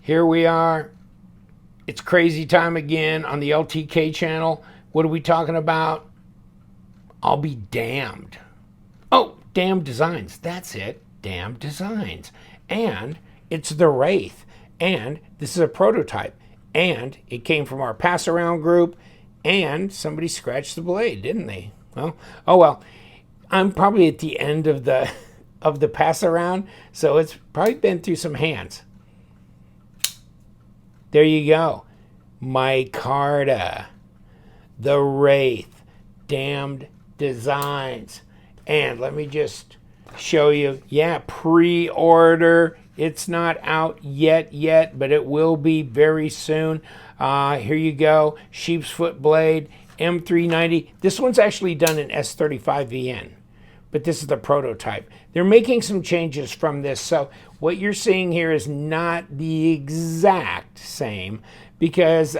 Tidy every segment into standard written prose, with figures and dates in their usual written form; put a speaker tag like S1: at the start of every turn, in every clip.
S1: Here we are. It's crazy time again on the LTK channel. What are we talking about? I'll be damned. Oh, Damn Designs. That's it. Damn Designs. And it's the Wraith. And this is a prototype. And it came from our pass around group. And somebody scratched the blade, didn't they? Well, oh well. I'm probably at the end of the pass around, so it's probably been through some hands. There you go. Micarta, the Wraith, Damned Designs. And let me just show you. Yeah, pre-order. It's not out yet, but it will be very soon. Here you go. Sheep's Foot Blade, M390. This one's actually done in S35VN, but this is the prototype. They're making some changes from this, so what you're seeing here is not the exact same, because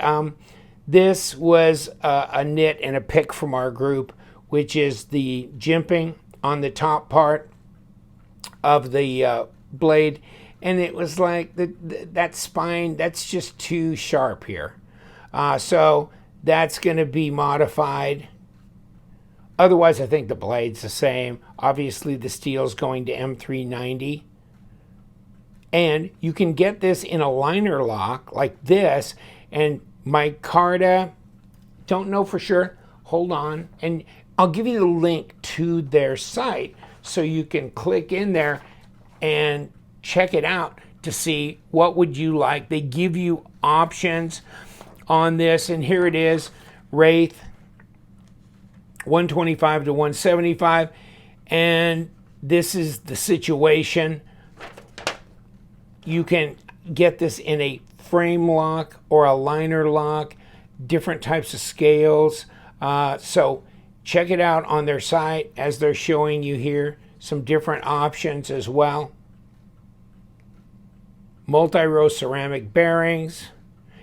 S1: this was a knit and a pick from our group, which is the jimping on the top part of the blade, and it was like that spine, that's just too sharp here. So that's going to be modified. Otherwise, I think the blade's the same. Obviously, the steel's going to M390. And you can get this in a liner lock like this. And Micarta, don't know for sure. Hold on. And I'll give you the link to their site so you can click in there and check it out to see what would you like. They give you options on this. And here it is, Wraith. 125 to 175, and this is the situation. You can get this in a frame lock or a liner lock, different types of scales. So check it out on their site as they're showing you here some different options as well. Multi-row ceramic bearings,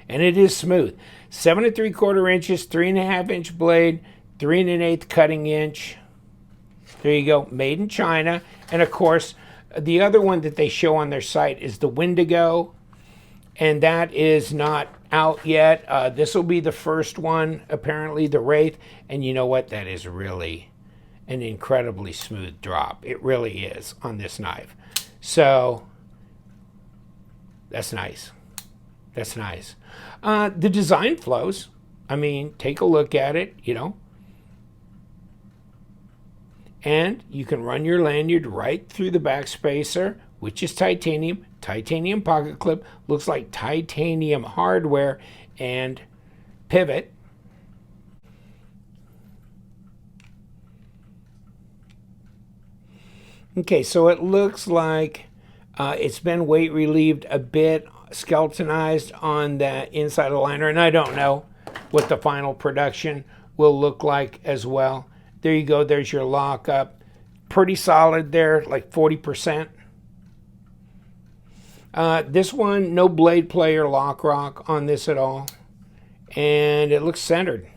S1: and it is smooth. 7 3/4 inches, 3.5 inch blade, 3 1/8 cutting inch. There you go, made in China. And of course, the other one that they show on their site is the Wendigo, and that is not out yet. This will be the first one, apparently, the Wraith. And you know what? That is really an incredibly smooth drop. It really is on this knife. So that's nice. That's nice. The design flows. I mean, take a look at it, you know. And you can run your lanyard right through the back spacer, which is titanium. Titanium pocket clip. Looks like titanium hardware and pivot. Okay, so it looks like it's been weight relieved a bit, skeletonized on the inside of the liner. And I don't know what the final production will look like as well. There you go. There's your lockup. Pretty solid there, like 40%. This one, no blade play or lock rock on this at all. And it looks centered.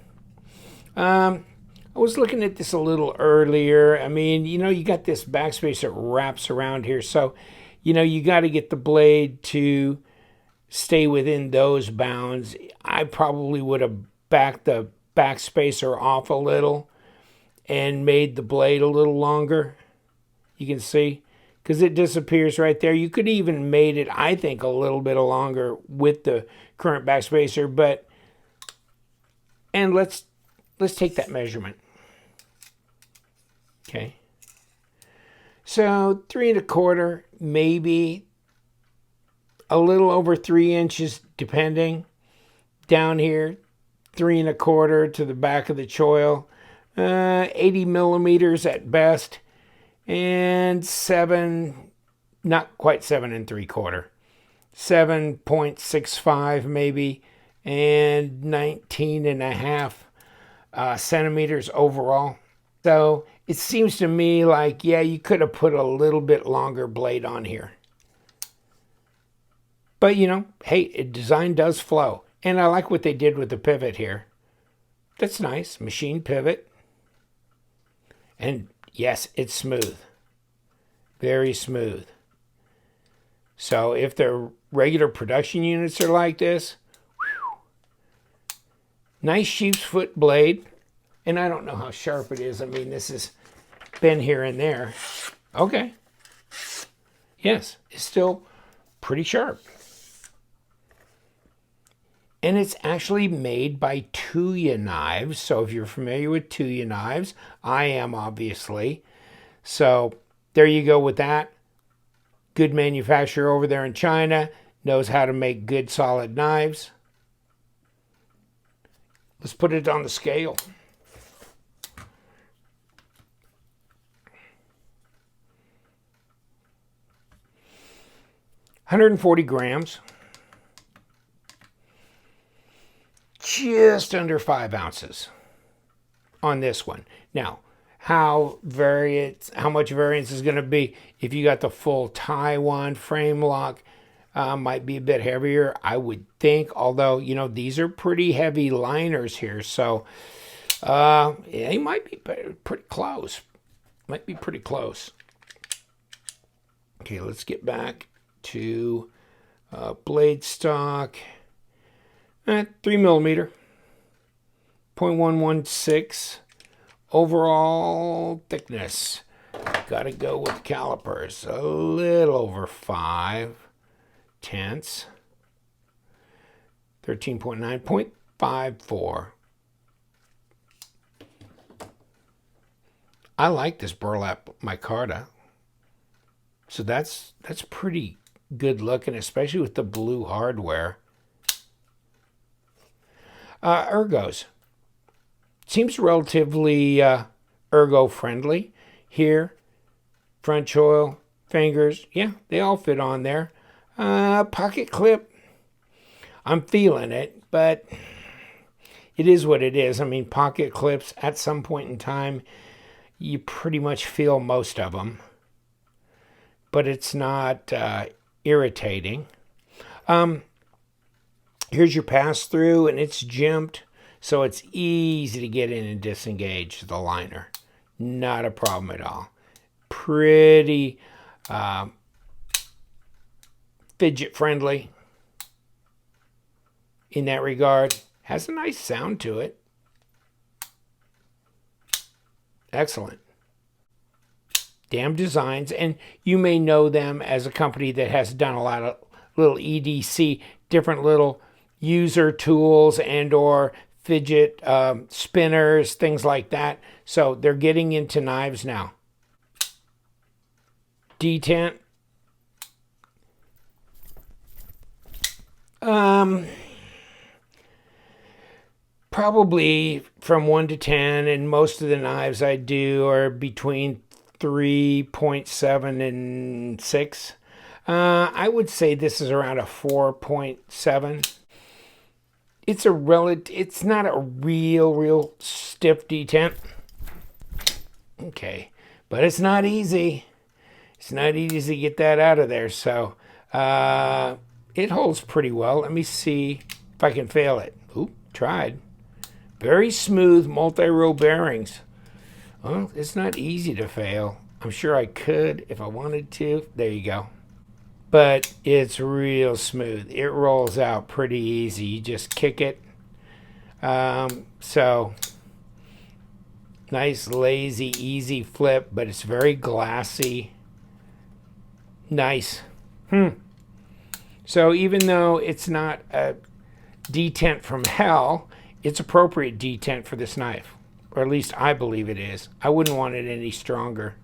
S1: I was looking at this a little earlier. I mean, you know, you got this backspace that wraps around here. So, you know, you got to get the blade to stay within those bounds. I probably would have backed the backspacer off a little and made the blade a little longer. You can see, because it disappears right there. You could even made it, I think, a little bit longer with the current backspacer, but, and let's take that measurement. Okay. So 3 1/4, maybe a little over 3 inches, depending. Down here, 3 1/4 to the back of the choil. 80 millimeters at best, and 7, not quite 7 3/4, 7.65 maybe, and 19.5 centimeters overall. So it seems to me like, yeah, you could have put a little bit longer blade on here. But, you know, hey, design does flow. And I like what they did with the pivot here. That's nice. Machine pivot. And yes, it's smooth. Very smooth. So if their regular production units are like this, whew, nice sheep's foot blade. And I don't know how sharp it is. I mean, this has been here and there. Okay. Yes, it's still pretty sharp. And it's actually made by Tuyaknife. So if you're familiar with Tuyaknives, I am obviously. So there you go with that. Good manufacturer over there in China, knows how to make good solid knives. Let's put it on the scale. $140 grams. Just under 5 ounces on this one. Now, how much variance is going to be if you got the full Taiwan frame lock? Might be a bit heavier, I would think. Although, you know, these are pretty heavy liners here, so it might be pretty close. Might be pretty close. Okay, let's get back to blade stock. 3mm, 0.116 overall thickness. Got to go with calipers. A little over 5 tenths. 13.9, 0.54. I like this burlap micarta. So that's pretty good looking, especially with the blue hardware. Ergos. Seems relatively ergo friendly here. Front choil, fingers, yeah, they all fit on there. Pocket clip, I'm feeling it, but it is what it is. I mean, pocket clips, at some point in time, you pretty much feel most of them, but it's not irritating. Here's your pass-through, and it's jimped, so it's easy to get in and disengage the liner. Not a problem at all. Pretty fidget-friendly in that regard. Has a nice sound to it. Excellent. Damn Designs, and you may know them as a company that has done a lot of little EDC, different little user tools and or fidget spinners, things like that. So they're getting into knives now. Detent. Probably from 1 to 10, and most of the knives I do are between 3.7 and 6. I would say this is around a 4.7. It's not a real stiff detent. Okay, but it's not easy. It's not easy to get that out of there. So it holds pretty well. Let me see if I can fail it. Oop, tried. Very smooth multi-row bearings. Well, it's not easy to fail. I'm sure I could if I wanted to. There you go. But it's real smooth. It rolls out pretty easy. You just kick it. So nice, lazy, easy flip, but it's very glassy. Nice. So even though it's not a detent from hell, it's appropriate detent for this knife. Or at least I believe it is. I wouldn't want it any stronger.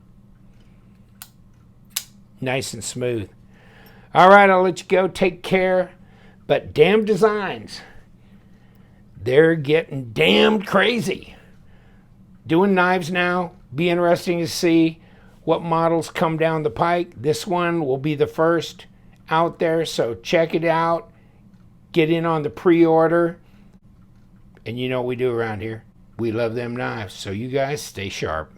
S1: Nice and smooth. All right, I'll let you go. Take care. But Damn Designs, they're getting damned crazy. Doing knives now. Be interesting to see what models come down the pike. This one will be the first out there, so check it out. Get in on the pre-order. And you know what we do around here. We love them knives, so you guys stay sharp.